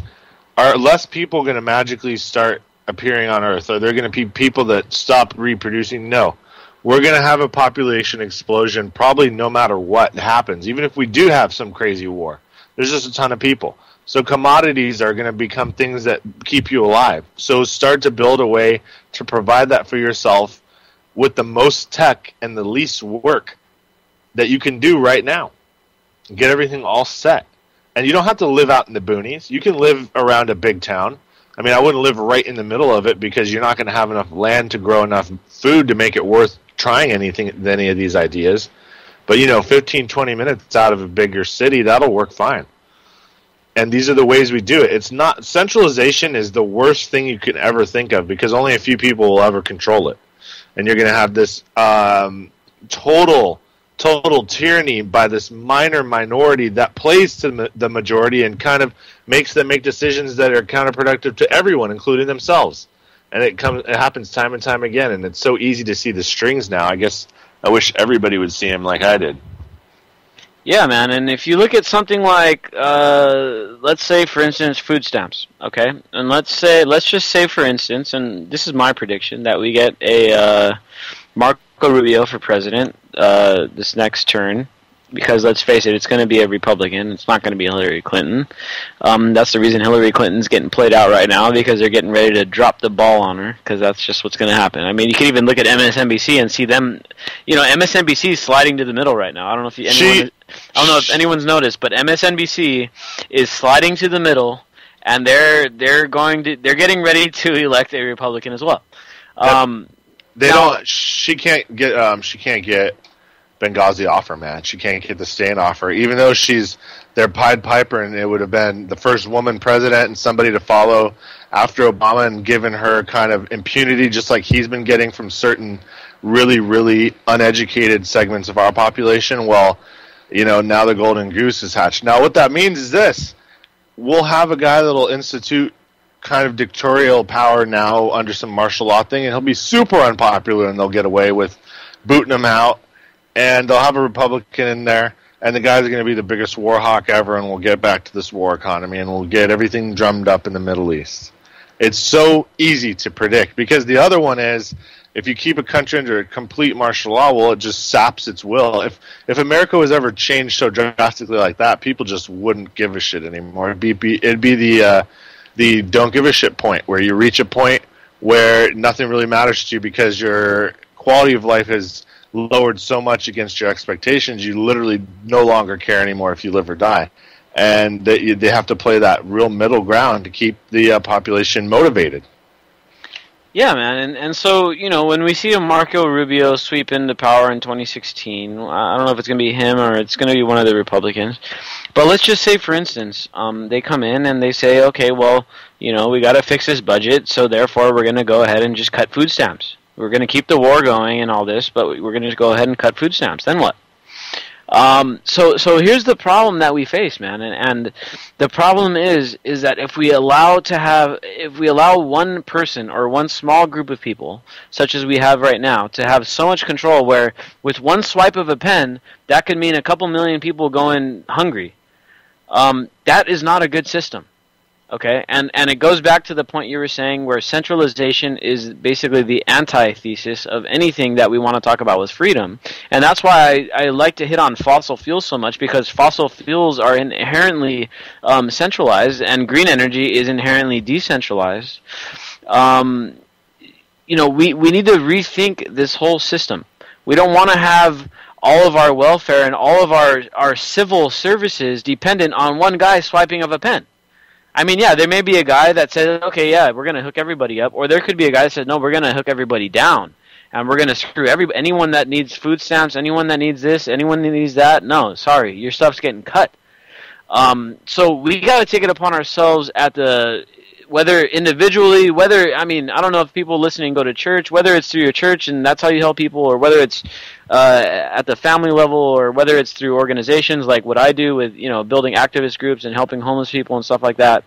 are less people going to magically start appearing on Earth? Are there going to be people that stop reproducing? No. We're going to have a population explosion probably no matter what happens, even if we do have some crazy war. There's just a ton of people. So commodities are going to become things that keep you alive. So start to build a way to provide that for yourself with the most tech and the least work that you can do right now. Get everything all set. And you don't have to live out in the boonies. You can live around a big town. I mean, I wouldn't live right in the middle of it because you're not going to have enough land to grow enough food to make it worth trying any of these ideas. But, 15, 20 minutes out of a bigger city, that'll work fine. And these are the ways we do it. It's not, centralization is the worst thing you can ever think of because only a few people will ever control it. And you're going to have this total tyranny by this minor minority that plays to the majority and kind of makes them make decisions that are counterproductive to everyone, including themselves. And it happens time and time again, and it's so easy to see the strings now. I guess I wish everybody would see them like I did. Yeah, man, and if you look at something like, let's say, for instance, food stamps, okay? And let's just say, for instance, and this is my prediction, that we get a Marco Rubio for president this next turn, because let's face it, it's going to be a Republican. It's not going to be Hillary Clinton. That's the reason Hillary Clinton's getting played out right now, because they're getting ready to drop the ball on her, because that's just what's going to happen. I mean, you can even look at MSNBC and see them. MSNBC is sliding to the middle right now. I don't know if anyone's noticed, but MSNBC is sliding to the middle, and they're getting ready to elect a Republican as well. She can't get Benghazi off her, man. She can't get the stain off her, even though she's their Pied Piper, and it would have been the first woman president and somebody to follow after Obama and given her kind of impunity, just like he's been getting from certain really, really uneducated segments of our population. Well, now the golden goose is hatched. Now, what that means is this. We'll have a guy that'll institute kind of dictatorial power now under some martial law thing, and he'll be super unpopular, and they'll get away with booting him out, and they'll have a Republican in there, and the guy's going to be the biggest war hawk ever, and we'll get back to this war economy, and we'll get everything drummed up in the Middle East. It's so easy to predict, because the other one is, if you keep a country under complete martial law, well, it just saps its will. If America was ever changed so drastically like that, people just wouldn't give a shit anymore. It'd be the don't give a shit point, where you reach a point where nothing really matters to you because your quality of life has lowered so much against your expectations, you literally no longer care anymore if you live or die. And they have to play that real middle ground to keep the population motivated. Yeah, man, and so, when we see a Marco Rubio sweep into power in 2016, I don't know if it's going to be him or it's going to be one of the Republicans, but let's just say, for instance, they come in and they say, okay, well, we got to fix this budget, so therefore we're going to go ahead and just cut food stamps. We're going to keep the war going and all this, but we're going to go ahead and cut food stamps. Then what? So here's the problem that we face, man, and the problem is that if we allow one person or one small group of people, such as we have right now, to have so much control, where with one swipe of a pen, that could mean a couple million people going hungry. That is not a good system. Okay, and it goes back to the point you were saying, where centralization is basically the antithesis of anything that we want to talk about with freedom. And that's why I like to hit on fossil fuels so much, because fossil fuels are inherently centralized, and green energy is inherently decentralized. We need to rethink this whole system. We don't want to have all of our welfare and all of our civil services dependent on one guy swiping of a pen. I mean, yeah, there may be a guy that says, okay, yeah, we're going to hook everybody up. Or there could be a guy that says, no, we're going to hook everybody down. And we're going to screw anyone that needs food stamps, anyone that needs this, anyone that needs that. No, sorry, your stuff's getting cut. So we got to take it upon ourselves whether individually, I don't know if people listening go to church, whether it's through your church and that's how you help people, or whether it's at the family level, or whether it's through organizations like what I do with, building activist groups and helping homeless people and stuff like that.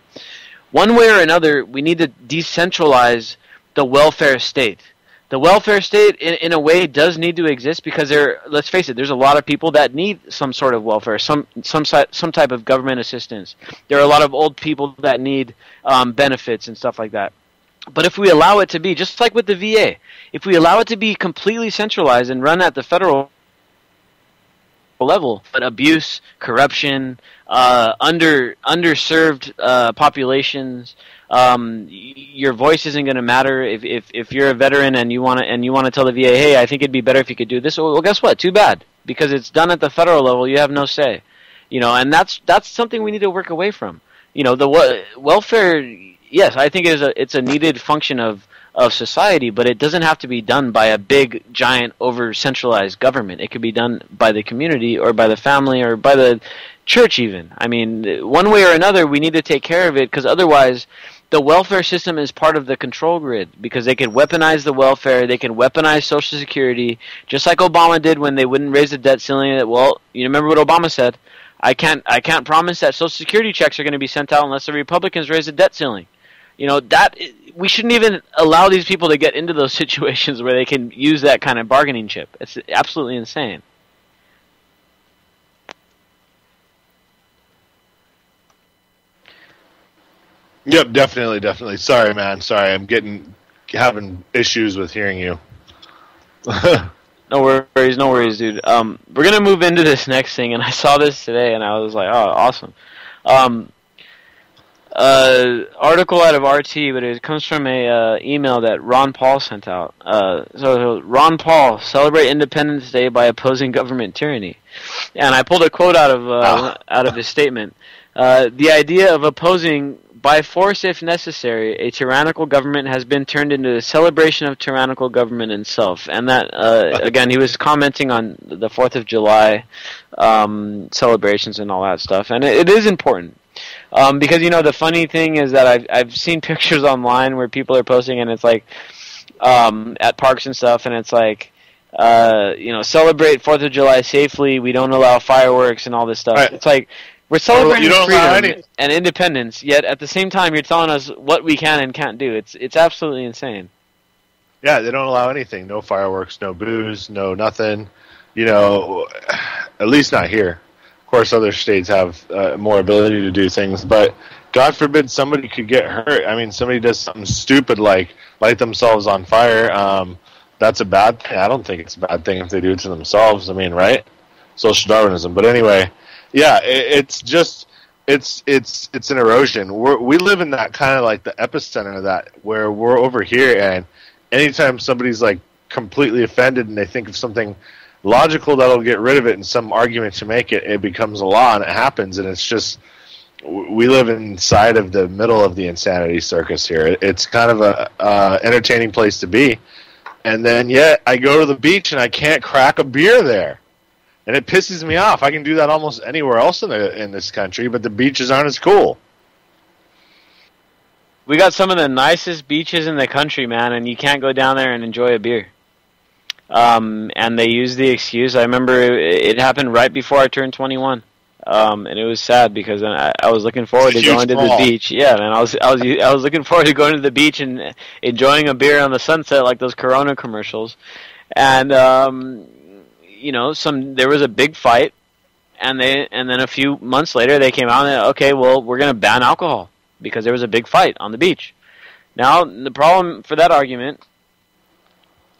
One way or another, we need to decentralize the welfare state. The welfare state, in a way, does need to exist because let's face it, there's a lot of people that need some sort of welfare, some type of government assistance. There are a lot of old people that need benefits and stuff like that. But if we allow it to be, just like with the VA, if we allow it to be completely centralized and run at the federal level, but abuse, corruption, underserved populations, your voice isn't going to matter. If you're a veteran and you want to tell the VA, hey, I think it'd be better if you could do this. Well, guess what? Too bad, because it's done at the federal level. You have no say, and that's something we need to work away from. The welfare yes, I think it's a needed function of society, but it doesn't have to be done by a big, giant, over-centralized government. It could be done by the community or by the family or by the church even. I mean, one way or another, we need to take care of it, because otherwise the welfare system is part of the control grid, because they could weaponize the welfare, they can weaponize Social Security, just like Obama did when they wouldn't raise the debt ceiling. Well, you remember what Obama said? I can't promise that Social Security checks are going to be sent out unless the Republicans raise the debt ceiling. You know, that we shouldn't even allow these people to get into those situations where they can use that kind of bargaining chip. It's absolutely insane. Yep, definitely. Sorry, man. Sorry, I'm having issues with hearing you. No worries, dude. We're gonna move into this next thing, and I saw this today, and I was like, oh, awesome. Article out of RT, but it comes from a email that Ron Paul sent out. So Ron Paul, celebrate Independence Day by opposing government tyranny, and I pulled a quote out of his statement. The idea of opposing, by force if necessary, a tyrannical government has been turned into a celebration of tyrannical government itself. And that, again, he was commenting on the 4th of July celebrations and all that stuff. And it is important. Because, you know, the funny thing is that I've seen pictures online where people are posting, and it's like, at parks and stuff, and it's like, you know, celebrate 4th of July safely, we don't allow fireworks and all this stuff. Right. It's like, we're celebrating freedom and independence, yet at the same time you're telling us what we can and can't do. It's absolutely insane. Yeah, they don't allow anything. No fireworks, no booze, no nothing. You know, at least not here. Of course, other states have more ability to do things, but God forbid somebody could get hurt. I mean, somebody does something stupid like light themselves on fire. That's a bad thing. I don't think it's a bad thing if they do it to themselves. I mean, right? Social Darwinism. But anyway... Yeah, it's an erosion. We live in that kind of like the epicenter of that, where we're over here, and anytime somebody's like completely offended and they think of something logical that'll get rid of it and some argument to make it, it becomes a law and it happens, and it's just, we live inside of the middle of the insanity circus here. It's kind of a entertaining place to be, and then yet I go to the beach and I can't crack a beer there. And it pisses me off. I can do that almost anywhere else in this country, but the beaches aren't as cool. We got some of the nicest beaches in the country, man, and you can't go down there and enjoy a beer. And they use the excuse. I remember it happened right before I turned 21, and it was sad because I was looking forward to going to the beach. Yeah, man, I was looking forward to going to the beach and enjoying a beer on the sunset, like those Corona commercials, and. You know, there was a big fight, and then a few months later they came out and okay, well, we're going to ban alcohol because there was a big fight on the beach. Now, the problem for that argument,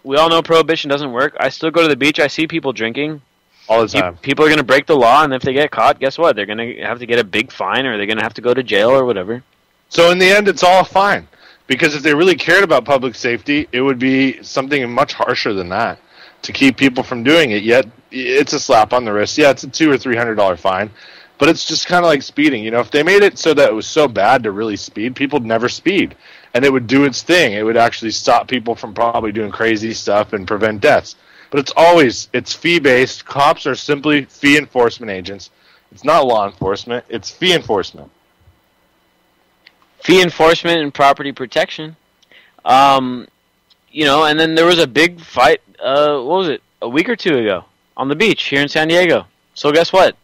we all know prohibition doesn't work. I still go to the beach. I see people drinking all the time. People are going to break the law, and if they get caught, guess what? They're going to have to get a big fine, or they're going to have to go to jail or whatever. So in the end, it's all fine, because if they really cared about public safety, it would be something much harsher than that to keep people from doing it. Yet it's a slap on the wrist. Yeah, it's a $200 or $300 fine, but it's just kind of like speeding. You know, if they made it so that it was so bad to really speed, people would never speed, and it would do its thing. It would actually stop people from probably doing crazy stuff and prevent deaths. But it's fee-based. Cops are simply fee enforcement agents. It's not law enforcement. It's fee enforcement. Fee enforcement and property protection. You know, and then there was a big fight, what was it, a week or two ago on the beach here in San Diego. So guess what?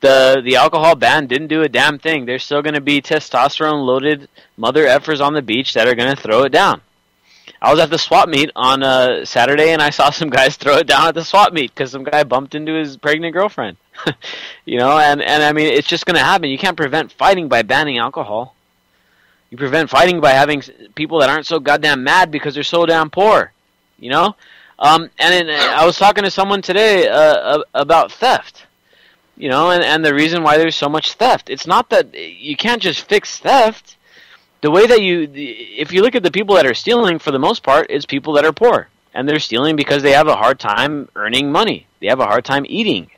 The alcohol ban didn't do a damn thing. There's still going to be testosterone-loaded mother effers on the beach that are going to throw it down. I was at the swap meet on Saturday, and I saw some guys throw it down at the swap meet because some guy bumped into his pregnant girlfriend. You know, and I mean, it's just going to happen. You can't prevent fighting by banning alcohol. You prevent fighting by having people that aren't so goddamn mad because they're so damn poor, you know? I was talking to someone today about theft, you know, and the reason why there's so much theft. It's not that you can't just fix theft. The way that if you look at the people that are stealing, for the most part, it's people that are poor. And they're stealing because they have a hard time earning money. They have a hard time eating.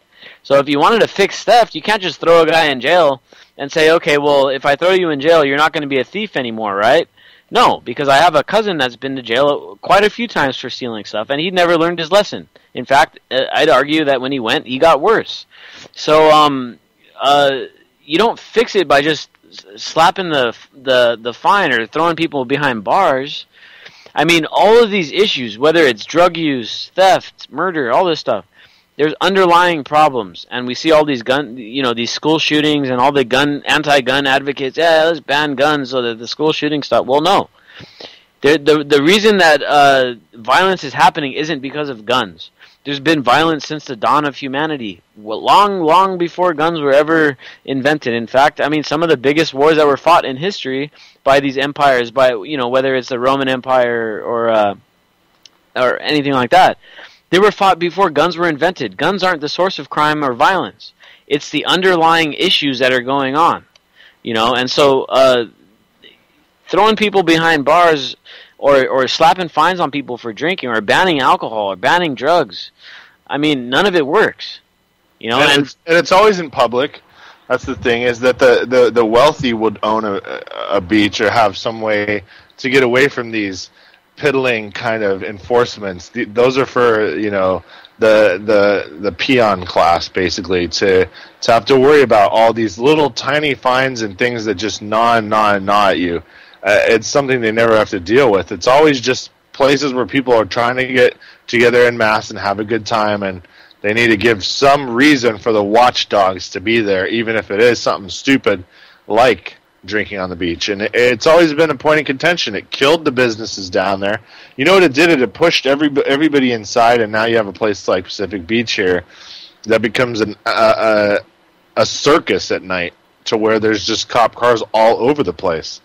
So if you wanted to fix theft, you can't just throw a guy in jail and say, okay, well, if I throw you in jail, you're not going to be a thief anymore, right? No, because I have a cousin that's been to jail quite a few times for stealing stuff, and he never learned his lesson. In fact, I'd argue that when he went, he got worse. So you don't fix it by just slapping the fine or throwing people behind bars. I mean, all of these issues, whether it's drug use, theft, murder, all this stuff, there's underlying problems, and we see all these these school shootings and all the anti-gun advocates. Yeah, let's ban guns so that the school shooting stop. Well, no, the reason that violence is happening isn't because of guns. There's been violence since the dawn of humanity, long before guns were ever invented. In fact, I mean, some of the biggest wars that were fought in history by these empires, by whether it's the Roman Empire or anything like that. They were fought before guns were invented. Guns aren't the source of crime or violence. It's the underlying issues that are going on, And so, throwing people behind bars, or slapping fines on people for drinking, or banning alcohol, or banning drugs, I mean, none of it works, And it's always in public. That's the thing, is that the wealthy would own a beach or have some way to get away from these piddling kind of enforcements. Those are for the peon class, basically, to have to worry about all these little tiny fines and things that just gnaw at you. It's something they never have to deal with. It's always just places where people are trying to get together en masse and have a good time, and they need to give some reason for the watchdogs to be there, even if it is something stupid like drinking on the beach. And it's always been a point of contention. It killed the businesses down there. You know what it did? It pushed everybody inside, and now you have a place like Pacific Beach here that becomes a circus at night, to where there's just cop cars all over the place.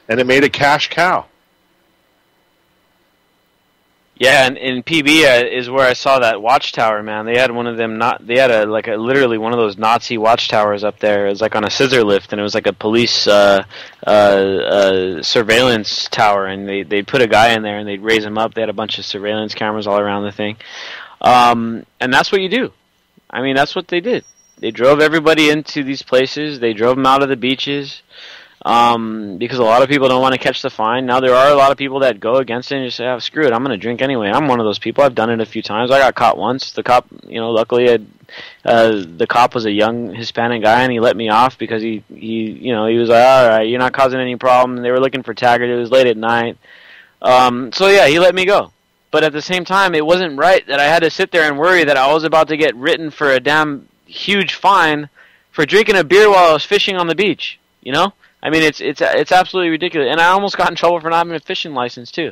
And it made a cash cow. Yeah, and in PB is where I saw that watchtower, man. They had one of them. Literally one of those Nazi watchtowers up there. It was like on a scissor lift, and it was like a police surveillance tower. And they'd put a guy in there, and they'd raise him up. They had a bunch of surveillance cameras all around the thing. And that's what you do. I mean, that's what they did. They drove everybody into these places. They drove them out of the beaches. Because a lot of people don't want to catch the fine. Now there are a lot of people that go against it and just say, oh, screw it, I'm going to drink anyway. I'm one of those people. I've done it a few times. I got caught once. The cop, luckily the cop was a young Hispanic guy, and he let me off because he was like, all right, you're not causing any problem. And they were looking for Taggart. It was late at night. So yeah, he let me go. But at the same time, it wasn't right that I had to sit there and worry that I was about to get written for a damn huge fine for drinking a beer while I was fishing on the beach, I mean, it's absolutely ridiculous, and I almost got in trouble for not having a fishing license too,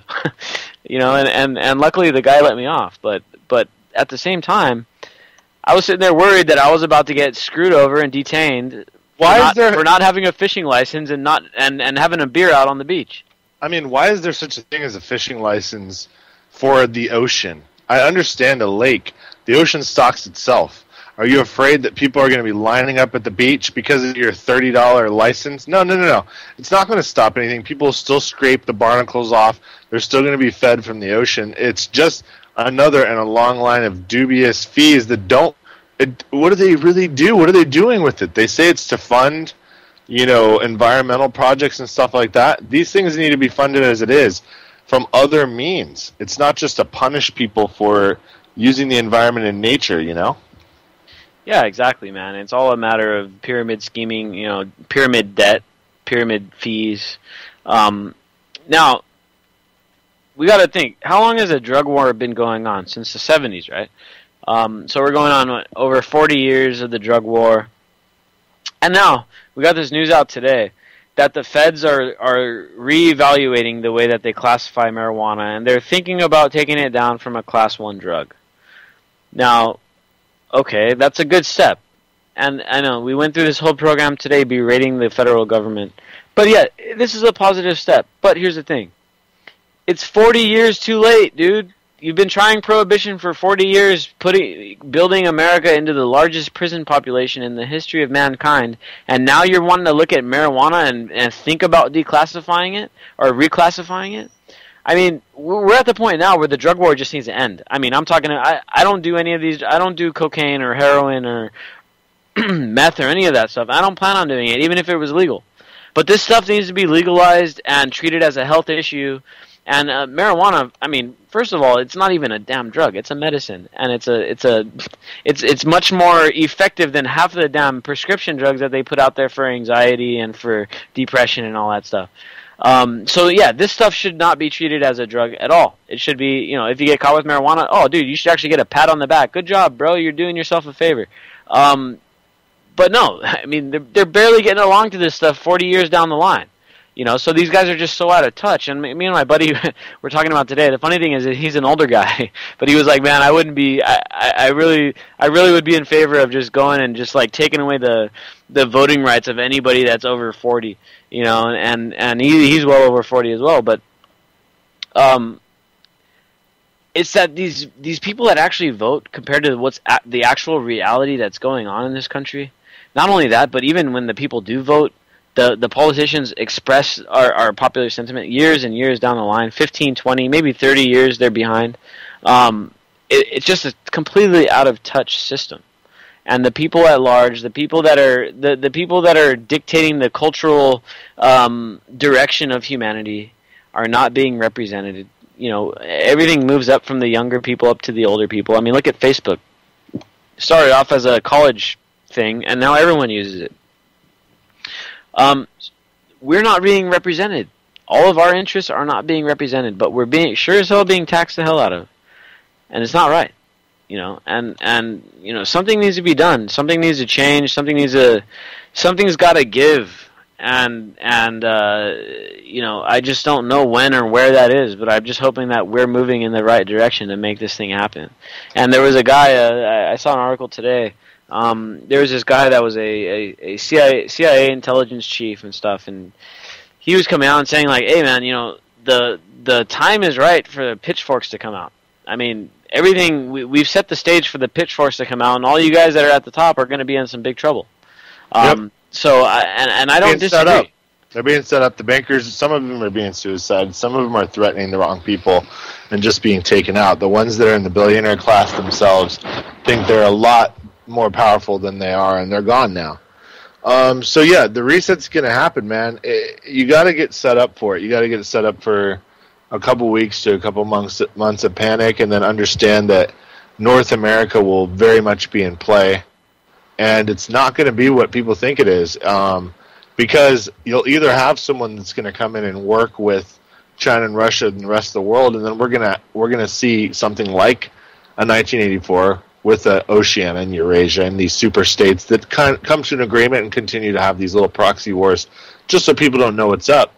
and luckily the guy let me off. But at the same time, I was sitting there worried that I was about to get screwed over and detained for not having a fishing license and having a beer out on the beach. I mean, why is there such a thing as a fishing license for the ocean? I understand a lake. The ocean stocks itself. Are you afraid that people are going to be lining up at the beach because of your $30 license? No. It's not going to stop anything. People will still scrape the barnacles off. They're still going to be fed from the ocean. It's just another in a long line of dubious fees that don't... what do they really do? What are they doing with it? They say it's to fund, environmental projects and stuff like that. These things need to be funded as it is from other means. It's not just to punish people for using the environment and nature, Yeah, exactly, man. It's all a matter of pyramid scheming, pyramid debt, pyramid fees. Now, we got to think, how long has a drug war been going on? Since the 70s, right? So we're going on over 40 years of the drug war. And now, we got this news out today that the feds are reevaluating the way that they classify marijuana, and they're thinking about taking it down from a Class 1 drug. Now, okay, that's a good step. And I know, we went through this whole program today berating the federal government. But yeah, this is a positive step. But here's the thing. It's 40 years too late, dude. You've been trying prohibition for 40 years, building America into the largest prison population in the history of mankind, and now you're wanting to look at marijuana and think about declassifying it or reclassifying it? I mean, we're at the point now where the drug war just needs to end. I mean, I'm talking. I don't do any of these. I don't do cocaine or heroin or meth or any of that stuff. I don't plan on doing it, even if it was legal. But this stuff needs to be legalized and treated as a health issue. And marijuana, I mean, first of all, it's not even a damn drug. It's a medicine, and it's much more effective than half of the damn prescription drugs that they put out there for anxiety and for depression and all that stuff. So yeah, this stuff should not be treated as a drug at all. It should be, you know, if you get caught with marijuana, oh dude, you should actually get a pat on the back. Good job, bro. You're doing yourself a favor. But no, I mean, they're barely getting along to this stuff 40 years down the line. You know, so these guys are just so out of touch. And me and my buddy were talking about today. The funny thing is that he's an older guy, but he was like, "Man, I wouldn't be. I really would be in favor of just going and just like taking away the voting rights of anybody that's over 40." You know, and he's well over 40 as well. But it's that these people that actually vote compared to what's the actual reality that's going on in this country. Not only that, but even when the people do vote, the politicians express our popular sentiment years and years down the line, 15, 20, maybe 30 years they're behind. It's just a completely out of touch system. And the people at large, the people that are the people that are dictating the cultural direction of humanity are not being represented. You know, everything moves up from the younger people up to the older people. I mean, look at Facebook. It started off as a college thing, and now everyone uses it. We're not being represented. All of our interests are not being represented, but we're being sure as hell being taxed the hell out of, and it's not right. You know, and you know, something needs to be done. Something needs to change. Something's got to give. And you know, I just don't know when or where that is, but I'm just hoping that we're moving in the right direction to make this thing happen. And there was a guy I saw an article today. There was this guy that was a CIA intelligence chief and stuff, and he was coming out and saying like, "Hey man, you know, the time is right for the pitchforks to come out. I mean, everything we've set the stage for the pitchforks to come out, and all you guys that are at the top are going to be in some big trouble." Yep. So I don't disagree. They're being set up. The bankers, some of them are being suicided. Some of them are threatening the wrong people and just being taken out. The ones that are in the billionaire class themselves think they're a lot more powerful than they are, and they're gone now. So yeah, the reset's going to happen, man. You got to get set up for it. You got to get it set up for a couple weeks to a couple months of panic, and then understand that North America will very much be in play. And it's not going to be what people think it is, because you'll either have someone that's going to come in and work with China and Russia and the rest of the world, and then we're gonna see something like a 1984 with Oceania and Eurasia and these super states that come to an agreement and continue to have these little proxy wars, just so people don't know what's up.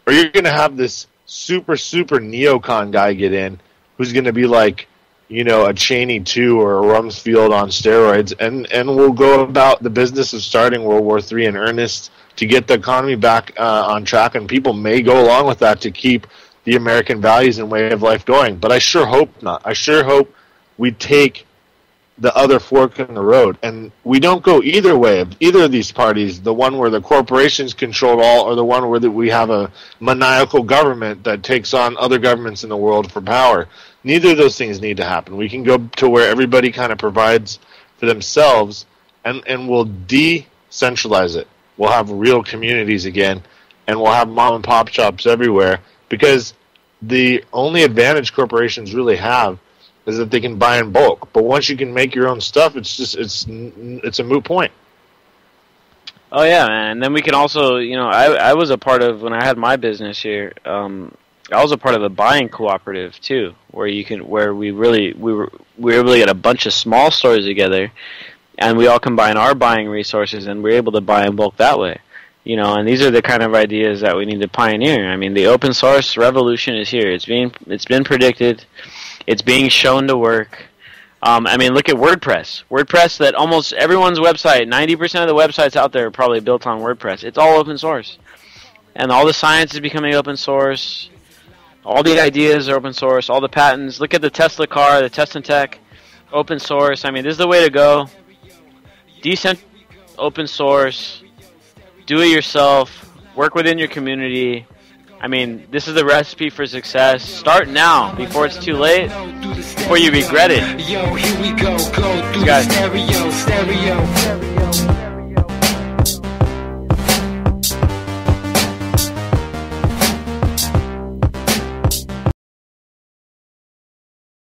Or you're going to have this super neocon guy get in, who's going to be like, you know, a Cheney 2 or a Rumsfeld on steroids, and we'll go about the business of starting World War III in earnest to get the economy back on track, and people may go along with that to keep the American values and way of life going. But I sure hope not. I sure hope we take the other fork in the road, and we don't go either way of either of these parties, the one where the corporations control all, or the one where we have a maniacal government that takes on other governments in the world for power. Neither of those things need to happen. We can go to where everybody kind of provides for themselves, and we'll decentralize it. We'll have real communities again, and we'll have mom and pop shops everywhere, because the only advantage corporations really have is that they can buy in bulk. But once you can make your own stuff, it's a moot point. Oh yeah, man. And then we can also, you know, I was a part of, when I had my business here, I was a part of a buying cooperative too, where we were able to get a bunch of small stores together, and we all combine our buying resources, and we're able to buy in bulk that way. You know, and these are the kind of ideas that we need to pioneer. I mean, the open source revolution is here. It's been predicted. It's being shown to work. I mean, look at WordPress. WordPress, that almost everyone's website, 90% of the websites out there are probably built on WordPress. It's all open source. And all the science is becoming open source. All the ideas are open source. All the patents. Look at the Tesla car, the Tesla Tech, open source. I mean, this is the way to go. Decent, open source. Do it yourself. Work within your community. I mean, this is the recipe for success. Start now before it's too late, before you regret it. Yo, here we go through the stereo.